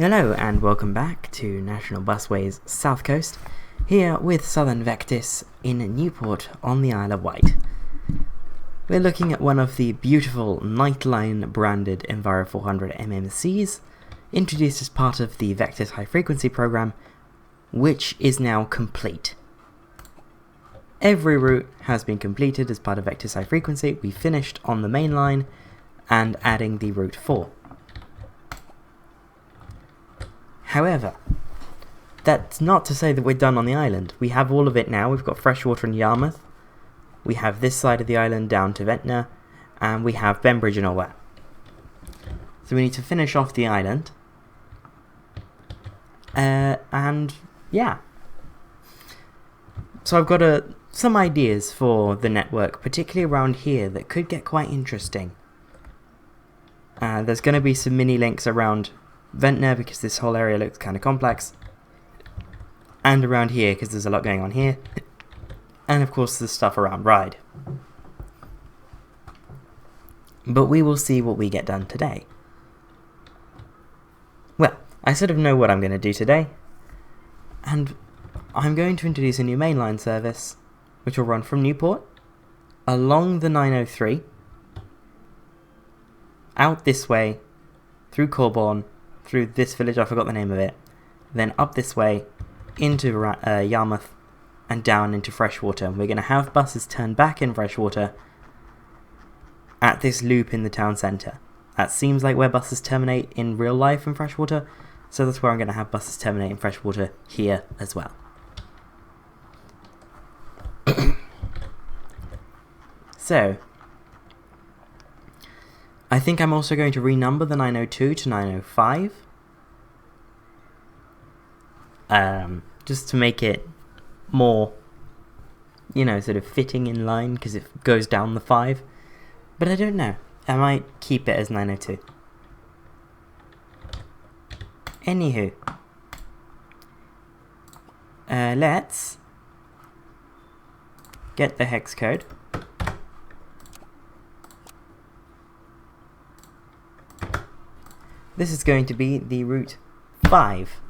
Hello and welcome back to National Busways South Coast, here with Southern Vectis in Newport on the Isle of Wight. We're looking at one of the beautiful Nightline branded Enviro 400 MMCs, introduced as part of the Vectis High Frequency program, which is now complete. Every route has been completed as part of Vectis High Frequency. We finished on the main line and adding the Route 4. However, that's not to say that we're done on the island. We have all of it now. We've got Freshwater and Yarmouth. We have this side of the island down to Ventnor, and we have Bembridge and all that. So we need to finish off the island. And yeah. So I've got some ideas for the network, particularly around here, that could get quite interesting. There's going to be some mini links around Ventnor because this whole area looks kind of complex, and around here because there's a lot going on here, and of course the stuff around Ryde. But we will see what we get done today. Well, I sort of know what I'm going to do today, and I'm going to introduce a new mainline service which will run from Newport along the 903 out this way through Corbourne, through this village, I forgot the name of it, then up this way into Yarmouth and down into Freshwater. We're going to have buses turn back in Freshwater at this loop in the town centre. That seems like where buses terminate in real life in Freshwater, so that's where I'm going to have buses terminate in Freshwater here as well. So, I think I'm also going to renumber the 902 to 905. Just to make it more, sort of fitting in line, because it goes down the 5. But I don't know. I might keep it as 902. Anywho. Let's get the hex code. This is going to be the Route 5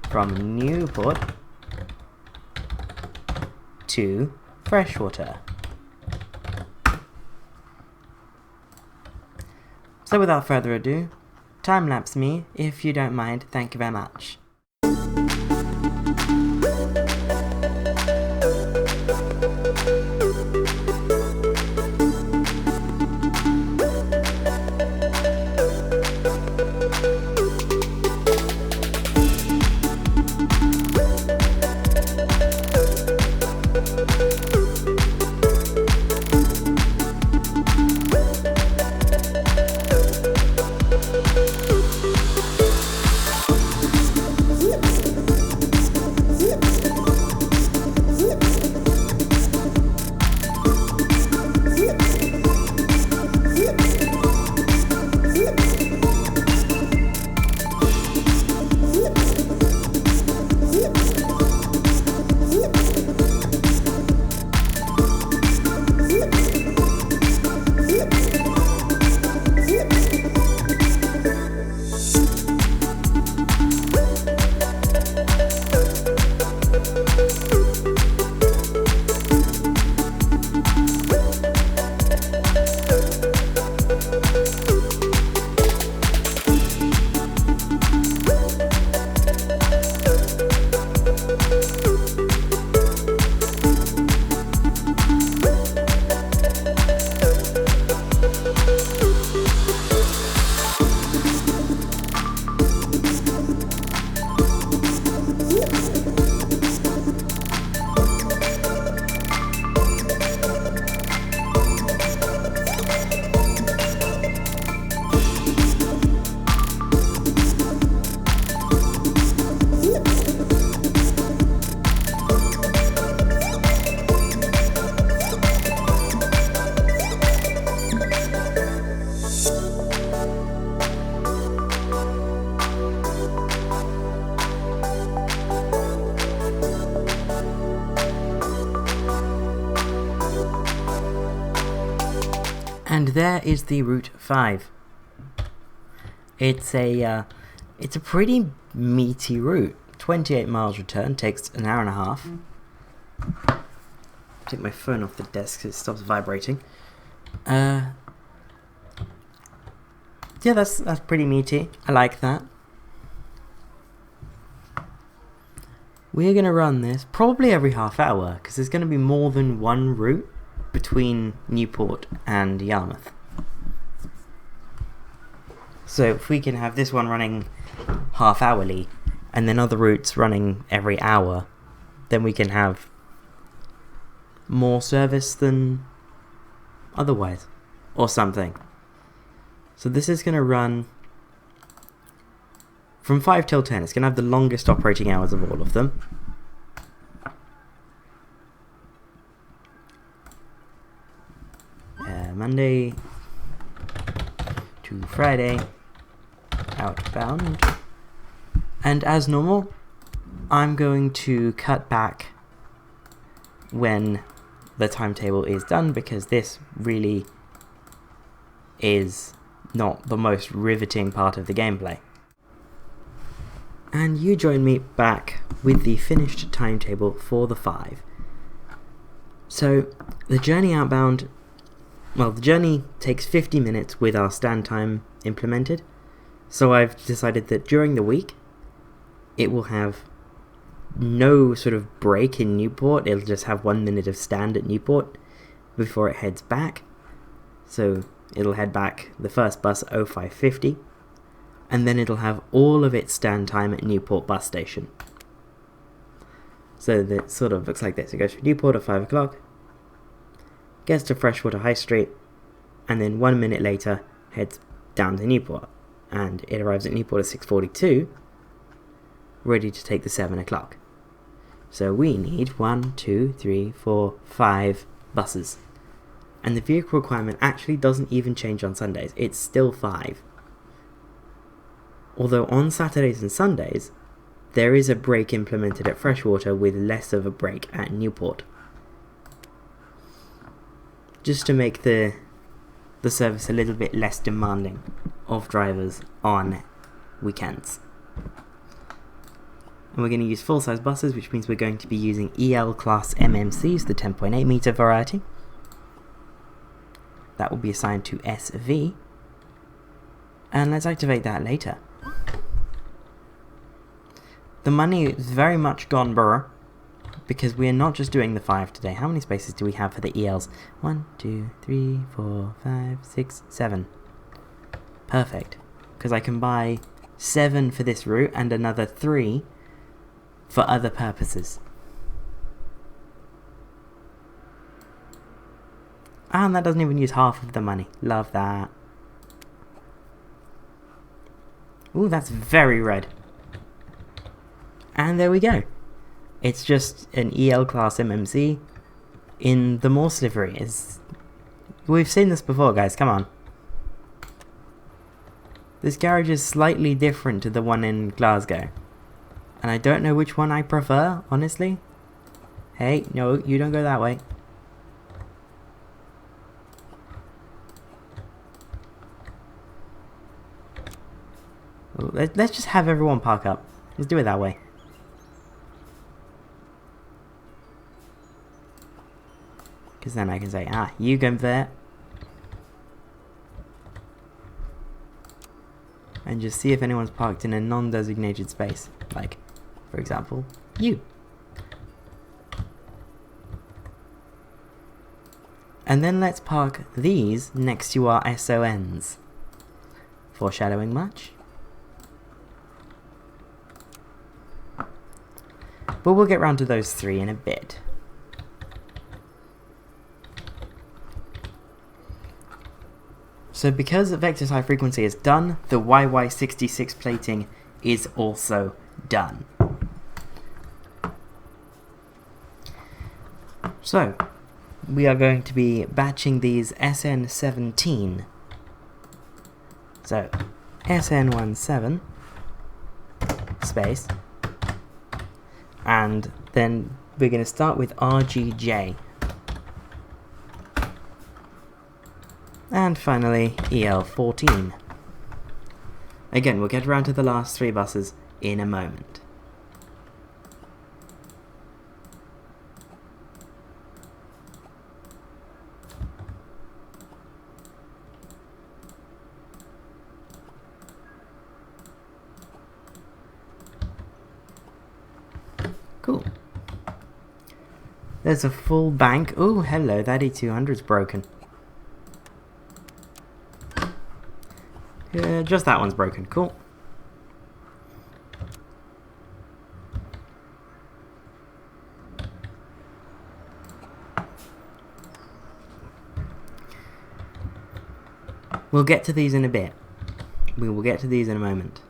from Newport to Freshwater. So without further ado, time-lapse me if you don't mind, thank you very much. And there is the Route 5. It's It's a pretty meaty route. 28 miles return, takes an hour and a half. Take my phone off the desk so it stops vibrating. Yeah, that's pretty meaty. I like that. We're going to run this probably every half hour, because there's going to be more than one route between Newport and Yarmouth. So if we can have this one running half hourly, and then other routes running every hour, then we can have more service than otherwise, or something. So this is going to run from 5 till 10. It's going to have the longest operating hours of all of them. Monday to Friday, outbound. And as normal, I'm going to cut back when the timetable is done, because this really is not the most riveting part of the gameplay. And you join me back with the finished timetable for the 5. So the journey outbound, well, the journey takes 50 minutes with our stand time implemented. So I've decided that during the week it will have no sort of break in Newport. It'll just have 1 minute of stand at Newport before it heads back. So it'll head back the first bus at 0550, and then it'll have all of its stand time at Newport bus station. So that sort of looks like this. It goes from Newport at 5 o'clock, gets to Freshwater High Street, and then 1 minute later heads down to Newport, and it arrives at Newport at 6:42, ready to take the 7 o'clock. So we need 1, 2, 3, 4, 5 buses. And the vehicle requirement actually doesn't even change on Sundays. It's still 5. Although on Saturdays and Sundays, there is a break implemented at Freshwater with less of a break at Newport, just to make the service a little bit less demanding of drivers on weekends. And we're going to use full-size buses, which means we're going to be using EL class MMCs, the 10.8 meter variety. That will be assigned to SV. And let's activate that later. The money is very much gone burr, because we are not just doing the 5 today. How many spaces do we have for the ELs? 1, 2, 3, 4, 5, 6, 7. Perfect. Because I can buy 7 for this route and another 3 for other purposes. And that doesn't even use half of the money. Love that. Ooh, that's very red. And there we go. It's just an EL class MMC in the Morse livery. We've seen this before, guys, come on. This garage is slightly different to the one in Glasgow, and I don't know which one I prefer, honestly. Hey, no, you don't go that way. Let's just have everyone park up. Let's do it that way. Because then I can say, you go there. And just see if anyone's parked in a non-designated space. Like, for example, you. And then let's park these next to our SONs. Foreshadowing much? But we'll get round to those 3 in a bit. So because Vectis High Frequency is done, the YY66 plating is also done. So we are going to be batching these SN17. So SN17 space, and then we're going to start with RGJ. And finally, EL14. Again, we'll get around to the last 3 buses in a moment. Cool. There's a full bank. Oh, hello, that E200's broken. Yeah, just that one's broken. Cool. We'll get to these in a bit. We will get to these in a moment.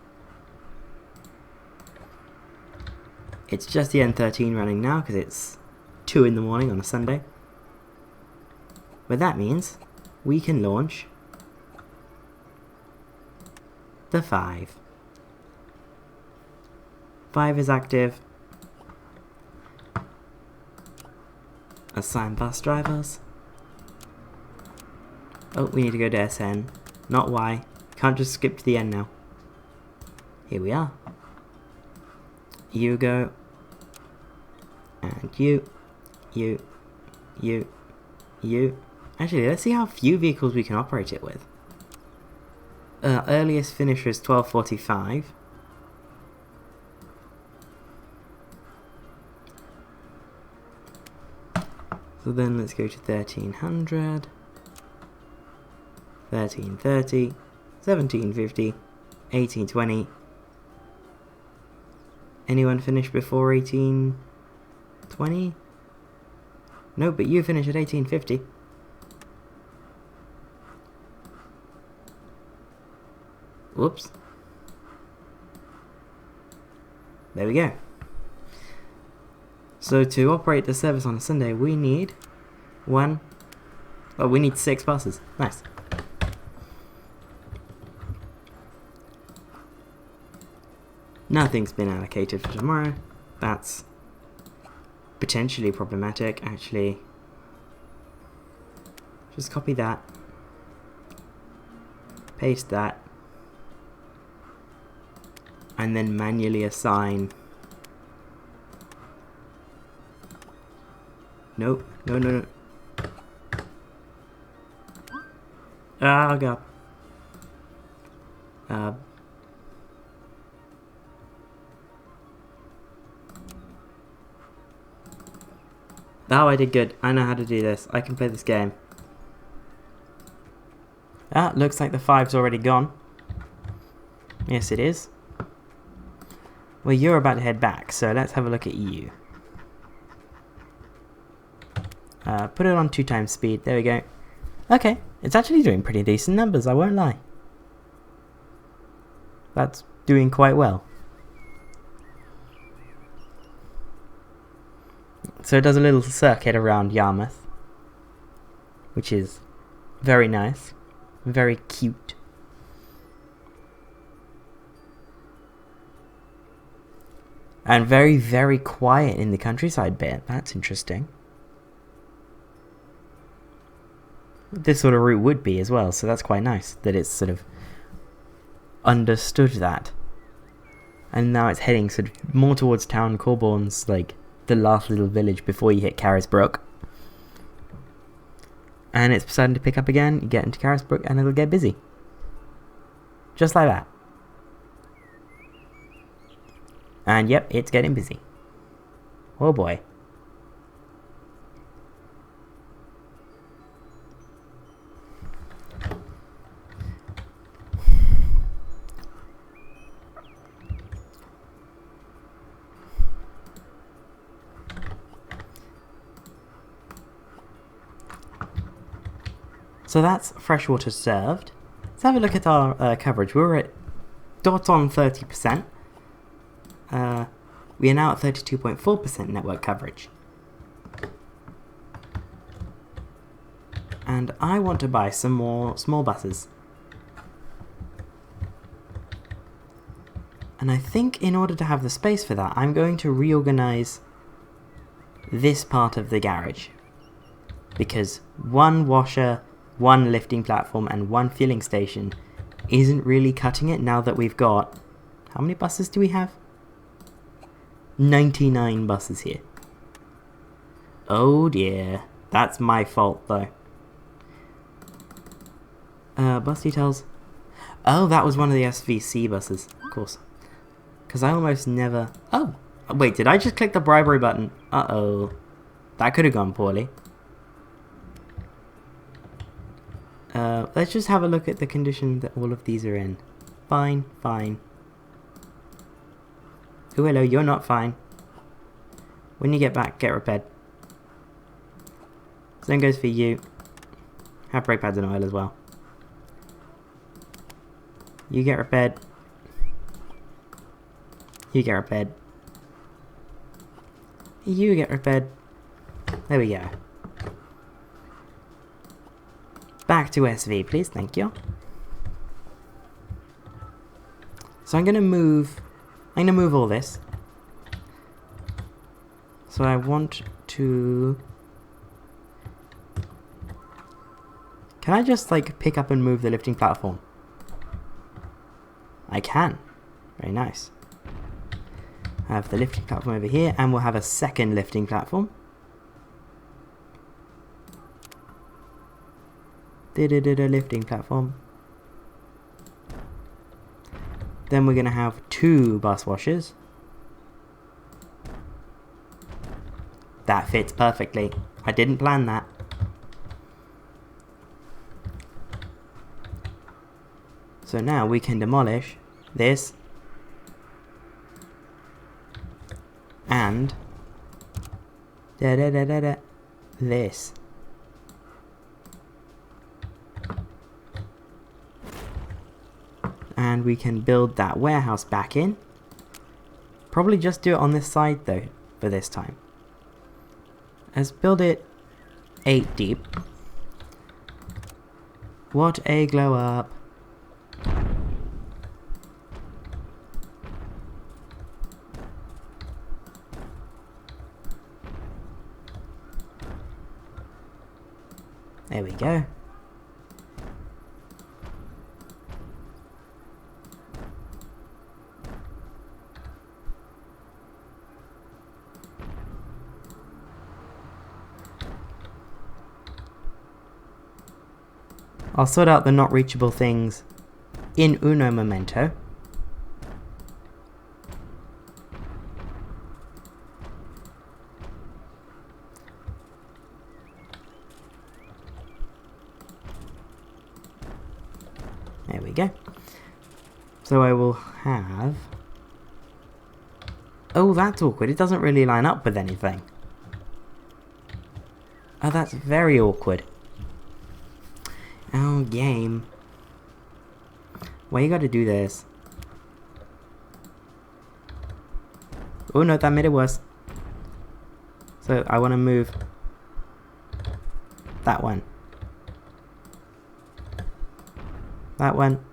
It's just the N13 running now because it's 2 in the morning on a Sunday. But that means we can launch the 5. 5 is active. Assign bus drivers. Oh, we need to go to SN, not Y. Can't just skip to the end now. Here we are. You go. And you. Actually, let's see how few vehicles we can operate it with. Earliest finisher is 12:45. So then let's go to 1300. 1330, 1750, 1820. Anyone finish before 1820? No, but you finish at 1850. Whoops. There we go. So to operate the service on a Sunday, we need we need 6 buses. Nice. Nothing's been allocated for tomorrow. That's potentially problematic, actually. Just copy that. Paste that. And then manually assign. Nope. No. Oh god. Oh, I did good. I know how to do this. I can play this game. Ah, looks like the 5's already gone. Yes, it is. Well, you're about to head back, so let's have a look at you. Put it on 2 times speed. There we go. Okay, it's actually doing pretty decent numbers, I won't lie. That's doing quite well. So it does a little circuit around Yarmouth, which is very nice, very cute. And very, very quiet in the countryside bit. That's interesting. This sort of route would be as well, so that's quite nice that it's sort of understood that. And now it's heading sort of more towards town. Corbourne's like the last little village before you hit Carisbrooke. And it's starting to pick up again. You get into Carisbrooke and it'll get busy. Just like that. And yep, it's getting busy. Oh boy. So that's freshwater served. Let's have a look at our coverage. We were at dot on 30%. We are now at 32.4% network coverage. And I want to buy some more small buses. And I think in order to have the space for that, I'm going to reorganize this part of the garage. Because 1 washer, 1 lifting platform and 1 filling station isn't really cutting it now that we've got... How many buses do we have? 99 buses here. Oh dear. That's my fault though. Bus details. Oh, that was one of the SVC buses, of course. Because I almost never... Oh! Wait, did I just click the bribery button? Uh-oh. That could have gone poorly. Let's just have a look at the condition that all of these are in. Fine, fine. Oh, hello, you're not fine. When you get back, get repaired. Same goes for you. Have brake pads and oil as well. You get repaired. You get repaired. You get repaired. There we go. Back to SV, please. Thank you. So I'm gonna move all this. So I want to... Can I just like pick up and move the lifting platform? I can. Very nice. I have the lifting platform over here, and we'll have a second lifting platform. Lifting platform. Then we're going to have 2 bus washers. That fits perfectly. I didn't plan that. So now we can demolish this and this. And we can build that warehouse back in. Probably just do it on this side though for this time. Let's build it 8 deep. What a glow up. There we go. I'll sort out the not reachable things in uno momento. There we go. So I will have... Oh, that's awkward. It doesn't really line up with anything. Oh, that's very awkward. Oh, game. Why you gotta do this? Oh no, that made it worse. So I want to move that one. That one.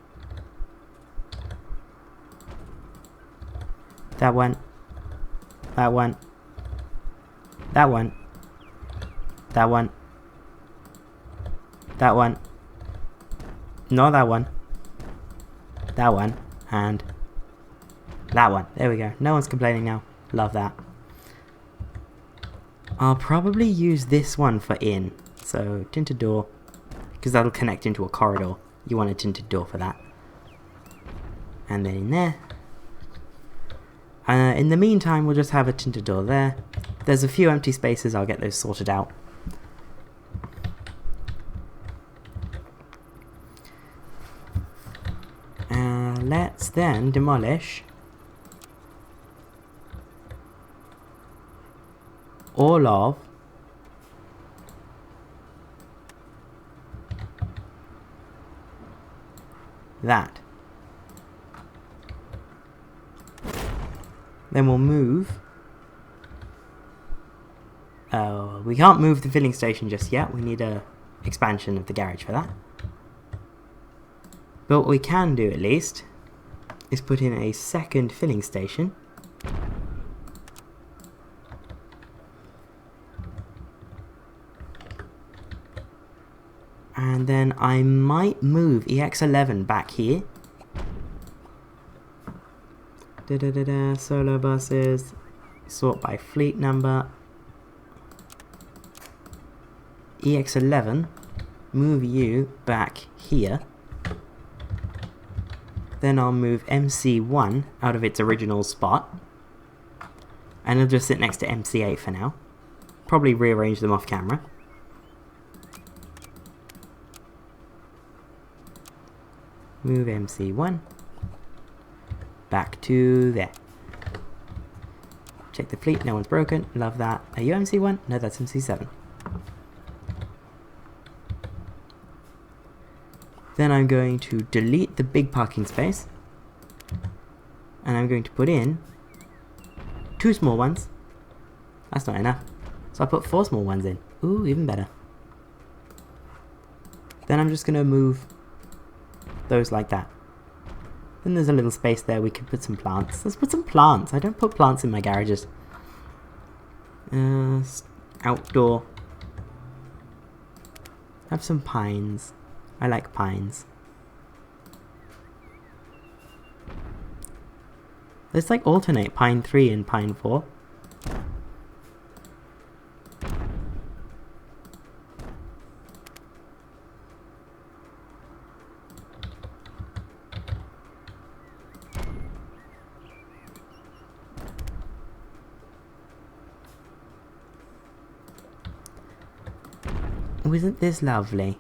That one. That one. That one. That one. That one. No, that one. That one. And that one. There we go. No one's complaining now. Love that. I'll probably use this one for in. So, tinted door. Because that'll connect into a corridor. You want a tinted door for that. And then in there. In the meantime, we'll just have a tinted door there. There's a few empty spaces. I'll get those sorted out. Let's then demolish all of that. Then we'll move. We can't move the filling station just yet. We need a expansion of the garage for that. But what we can do at least is put in a second filling station. And then I might move EX11 back here. Solo buses, sort by fleet number. EX11, move you back here. Then I'll move MC1 out of its original spot. And it'll just sit next to MC8 for now. Probably rearrange them off camera. Move MC1 back to there. Check the fleet, no one's broken. Love that. Are you MC1? No, that's MC7. Then I'm going to delete the big parking space. And I'm going to put in 2 small ones. That's not enough. So I'll put 4 small ones in. Ooh, even better. Then I'm just going to move those like that. Then there's a little space there we can put some plants. Let's put some plants. I don't put plants in my garages. Outdoor. Have some pines. I like pines. Let's like alternate pine 3 and pine 4. Isn't this lovely?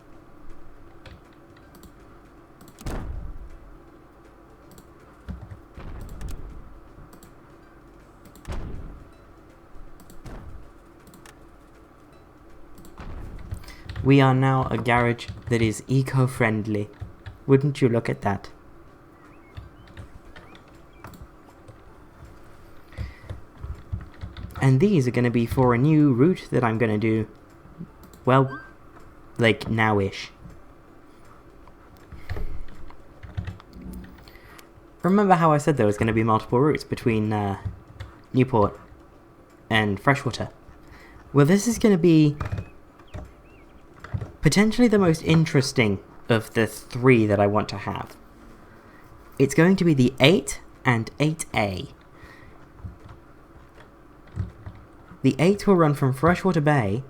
We are now a garage that is eco-friendly. Wouldn't you look at that? And these are going to be for a new route that I'm going to do, well, like now-ish. Remember how I said there was going to be multiple routes between Newport and Freshwater? Well, this is going to be potentially the most interesting of the 3 that I want to have. It's going to be the 8 and 8A. The 8 will run from Freshwater Bay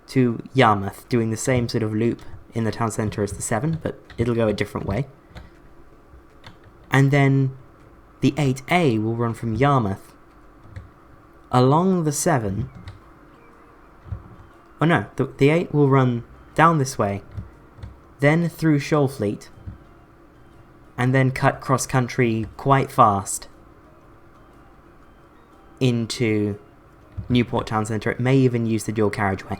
to Yarmouth, doing the same sort of loop in the town centre as the 7, but it'll go a different way. And then the 8A will run from Yarmouth along the 7. Oh no, the 8 will run down this way, then through Shoalfleet, and then cut cross-country quite fast into Newport Town Centre. It may even use the dual carriageway.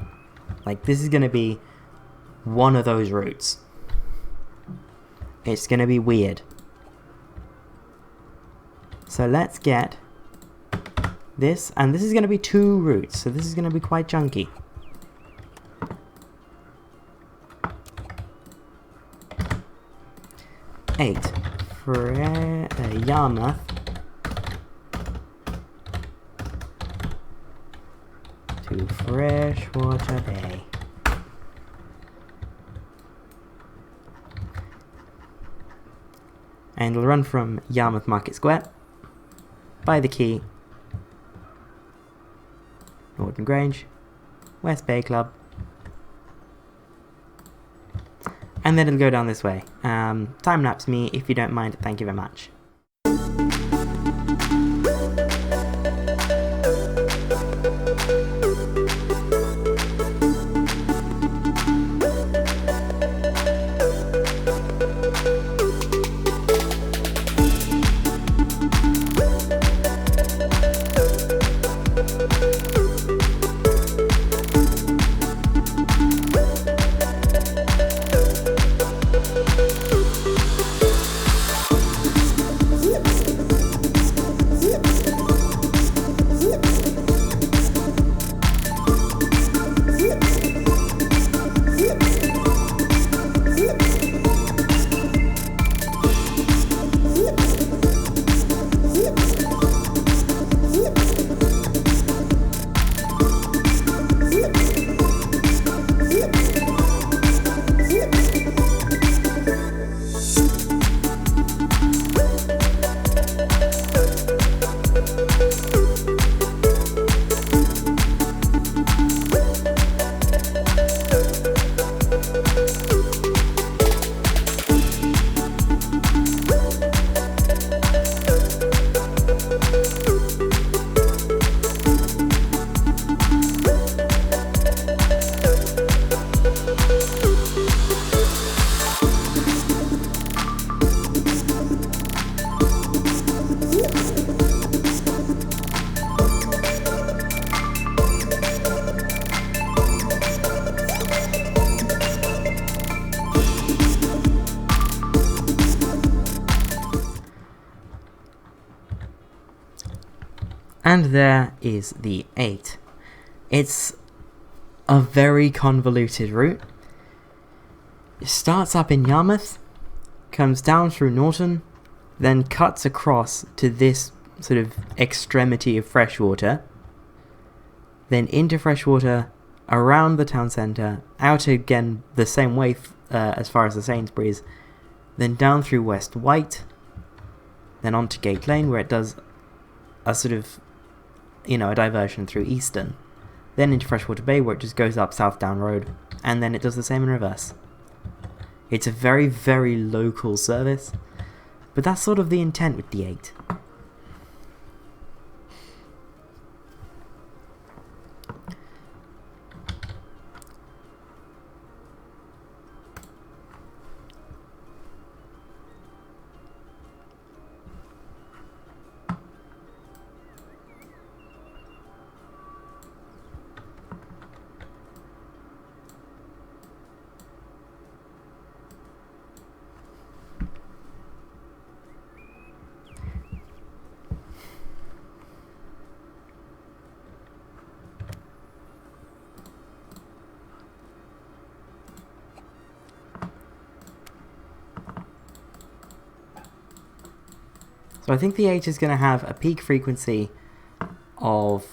Like, this is going to be one of those routes. It's going to be weird. So let's get this, and this is going to be 2 routes, so this is going to be quite chunky. Yarmouth to Freshwater Bay. And it'll run from Yarmouth Market Square, by the quay, Norton Grange, West Bay Club, and then it'll go down this way. Time-lapse me if you don't mind, thank you very much. And there is the 8. It's a very convoluted route. It starts up in Yarmouth, comes down through Norton, then cuts across to this sort of extremity of Freshwater, then into Freshwater, around the town centre, out again the same way as far as the Sainsbury's, then down through West White, then onto Gate Lane where it does a sort of, a diversion through Easton, then into Freshwater Bay where it just goes up South Down Road, and then it does the same in reverse. It's a very, very local service, but that's sort of the intent with the 8. So I think the 8 is going to have a peak frequency of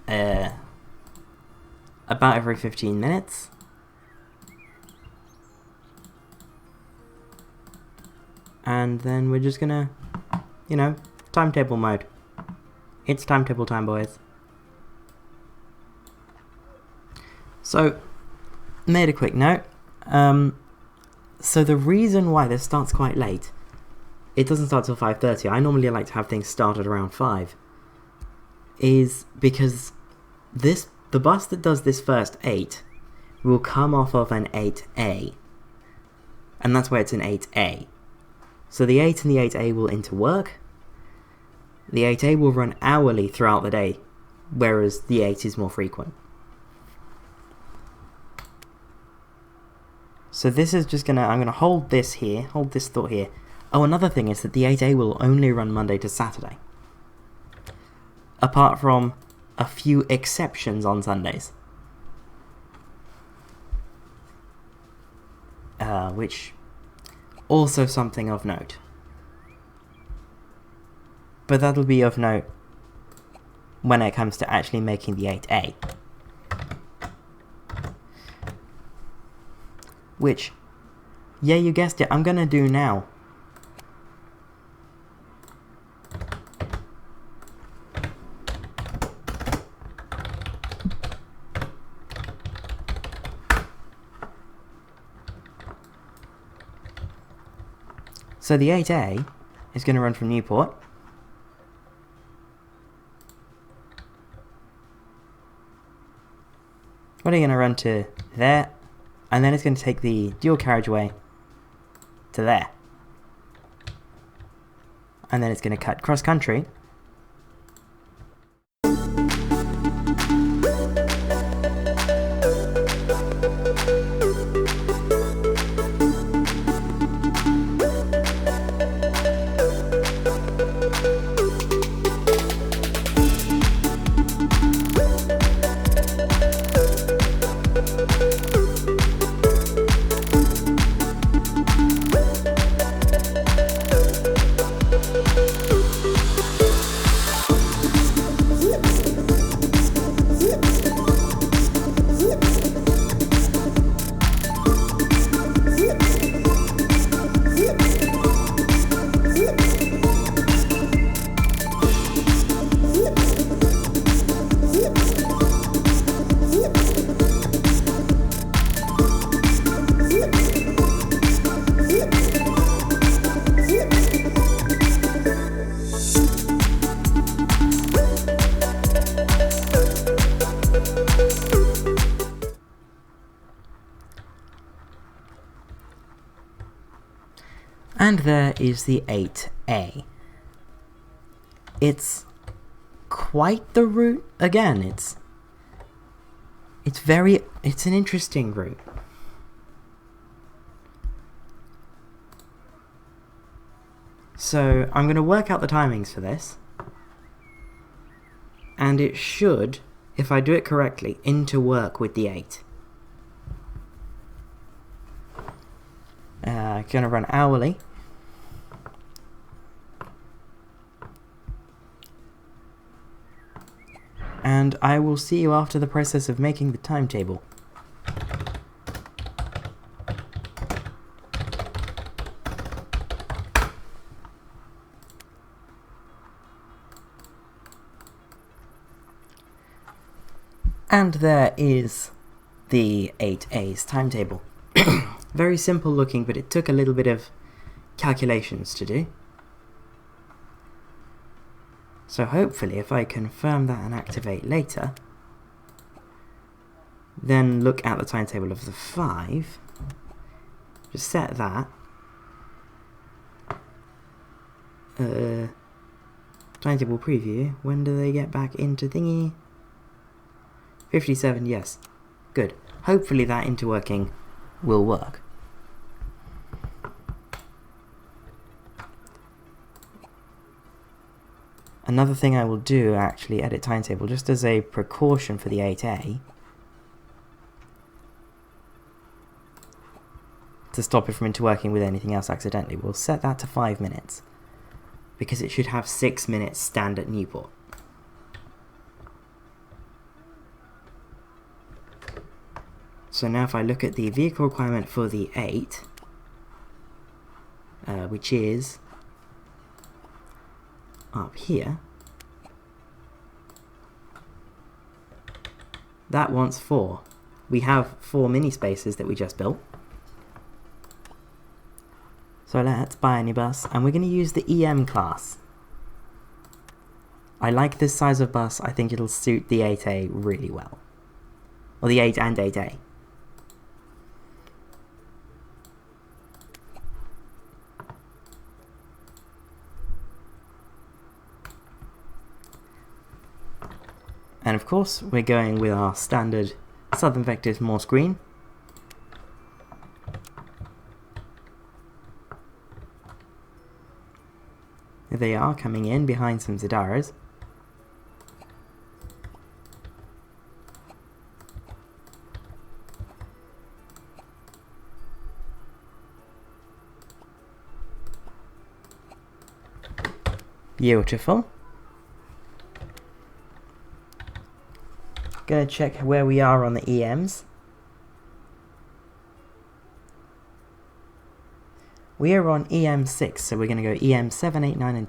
about every 15 minutes. And then we're just going to, timetable mode. It's timetable time, boys. So, made a quick note. So the reason why this starts quite late, it doesn't start till 5:30. I normally like to have things started around 5. Is because the bus that does this first 8 will come off of an 8A. And that's why it's an 8A. So the 8 and the 8A will interwork. The 8A will run hourly throughout the day, whereas the 8 is more frequent. So this is just I'm gonna hold this thought here. Oh, another thing is that the 8A will only run Monday to Saturday. Apart from a few exceptions on Sundays. Which, also something of note. But that'll be of note when it comes to actually making the 8A. Which, yeah, you guessed it, I'm gonna do now. So the 8A is going to run from Newport. What are you going to run to there? And then it's going to take the dual carriageway to there. And then it's going to cut cross country. And there is the 8A. It's quite the route. Again, it's an interesting route. So I'm going to work out the timings for this. and it should, if I do it correctly, interwork with the 8. Gonna run hourly. And I will see you after the process of making the timetable. And there is the 8A's timetable. Very simple looking, but it took a little bit of calculations to do. So hopefully if I confirm that and activate later, then look at the timetable of the 5, just set that, timetable preview, when do they get back into thingy? 57, yes, good. Hopefully that interworking will work. Another thing I will do, actually, edit timetable, just as a precaution for the 8A, to stop it from interworking with anything else accidentally. We'll set that to 5 minutes, because it should have 6 minutes stand at Newport. So now if I look at the vehicle requirement for the 8, which is up here, that wants 4. We have 4 mini spaces that we just built. So let's buy a new bus, and we're going to use the EM class. I like this size of bus. I think it'll suit the 8A really well. Or the 8 and 8A. And of course, we're going with our standard Southern Vectis Morse green. They are coming in behind some Zadaras. Beautiful. Gonna check where we are on the EMs. We are on EM6, so we're gonna go EM7, 8, 9, and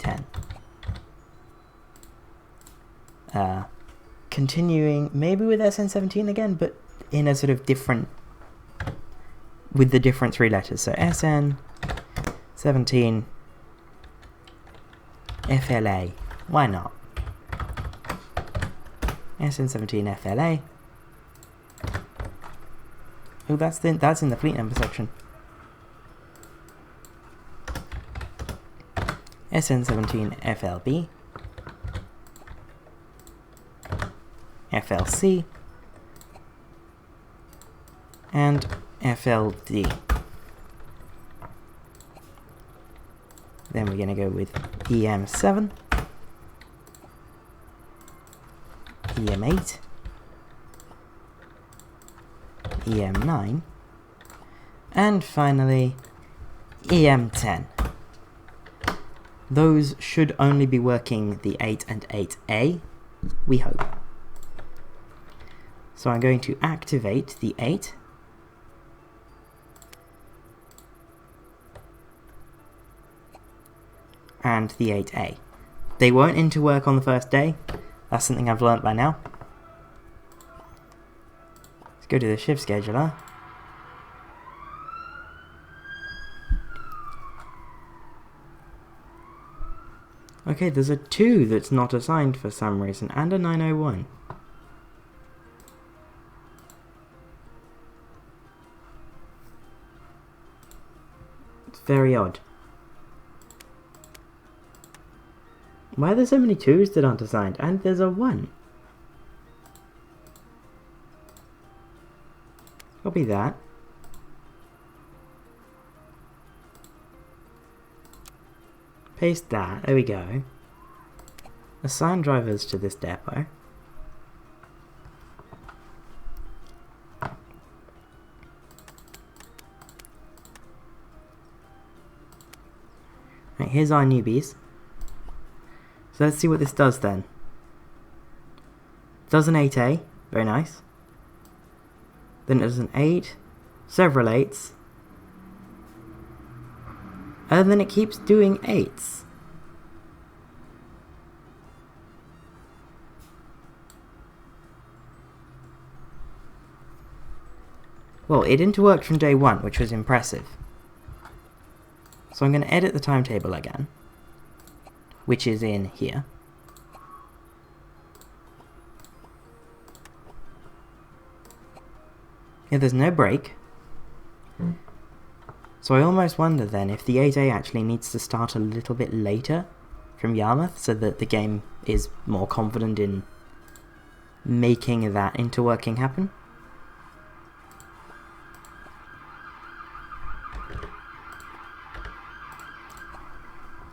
10. Continuing maybe with SN17 again, but in a sort of different, with the different 3 letters. So SN17 FLA. Why not? SN17 FLA. Oh, that's in the fleet number section. SN17 FLB. FLC. And FLD. Then we're going to go with EM7. EM8, EM9, and finally EM10. Those should only be working the 8 and 8A, we hope. So I'm going to activate the 8. And the 8A. They won't interwork on the first day. That's something I've learnt by now. Let's go to the shift scheduler. Okay, there's a 2 that's not assigned for some reason, and a 901. It's very odd. Why are there so many 2s that aren't assigned? And there's a 1. Copy that. Paste that. There we go. Assign drivers to this depot. here's our newbies. So let's see what this does then. Does an 8A, very nice. Then it does an 8, several 8s. And then it keeps doing 8s. Well, it didn't work from day 1, which was impressive. So I'm going to edit the timetable again, which is in here. Yeah, there's no break. So I almost wonder then if the 8A actually needs to start a little bit later from Yarmouth so that the game is more confident in making that interworking happen.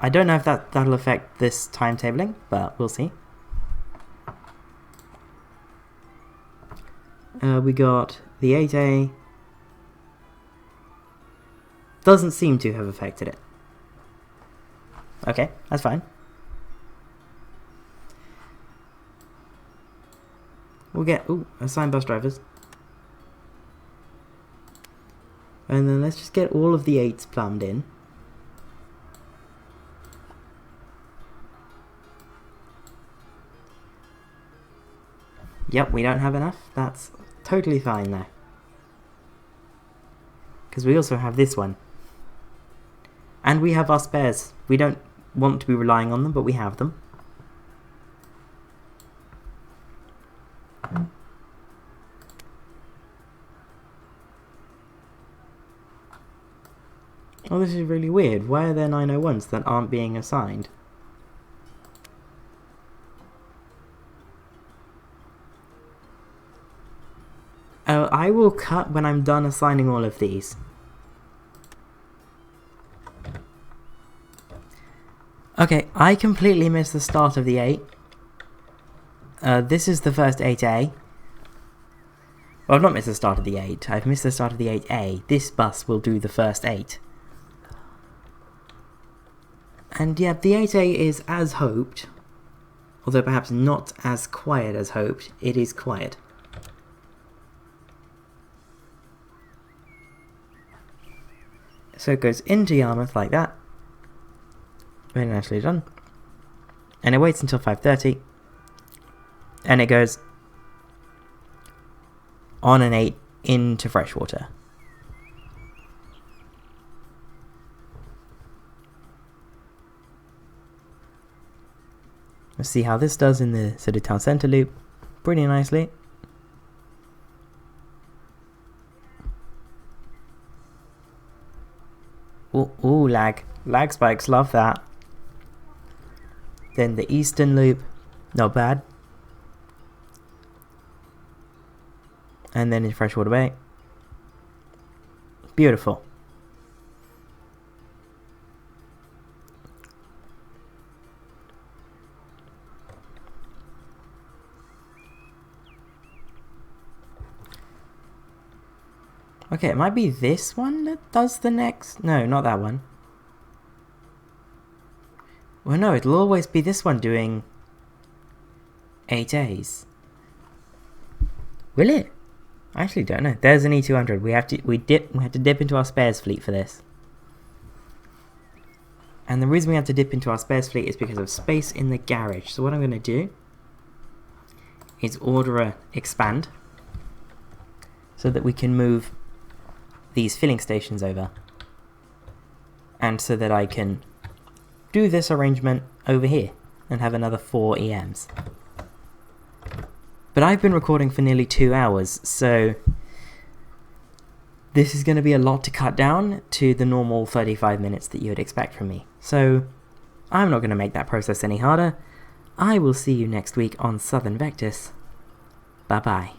I don't know if that'll affect this timetabling, but we'll see. We got the 8A. Doesn't seem to have affected it. Okay, that's fine. We'll get assigned bus drivers. And then let's just get all of the 8s plumbed in. Yep, we don't have enough. That's totally fine now. Because we also have this one. And we have our spares. We don't want to be relying on them, but we have them. Oh, this is really weird. Why are there 901s that aren't being assigned? I will cut when I'm done assigning all of these. Okay, I completely missed the start of the 8. This is the first 8A. Well, I've not missed the start of the 8. I've missed the start of the 8A. This bus will do the first 8. And yeah, the 8A is as hoped. Although perhaps not as quiet as hoped. It is quiet. So it goes into Yarmouth like that. Very nicely done. And it waits until 5:30. And it goes on an 8 into Freshwater. Let's see how this does in the City Town Centre loop. Pretty nicely. Ooh, lag. Lag spikes, love that. Then the Eastern loop, not bad. And then in Freshwater Bay. Beautiful. Okay, it might be this one that does the next... No, not that one. Well, no, it'll always be this one doing 8As. Will it? I actually don't know. There's an E200. We have to dip into our spares fleet for this. And the reason we have to dip into our spares fleet is because of space in the garage. So what I'm going to do is order a expand so that we can move these filling stations over, and so that I can do this arrangement over here and have another 4 EMs. But I've been recording for nearly 2 hours, so this is going to be a lot to cut down to the normal 35 minutes that you would expect from me. So I'm not going to make that process any harder. I will see you next week on Southern Vectis. Bye bye.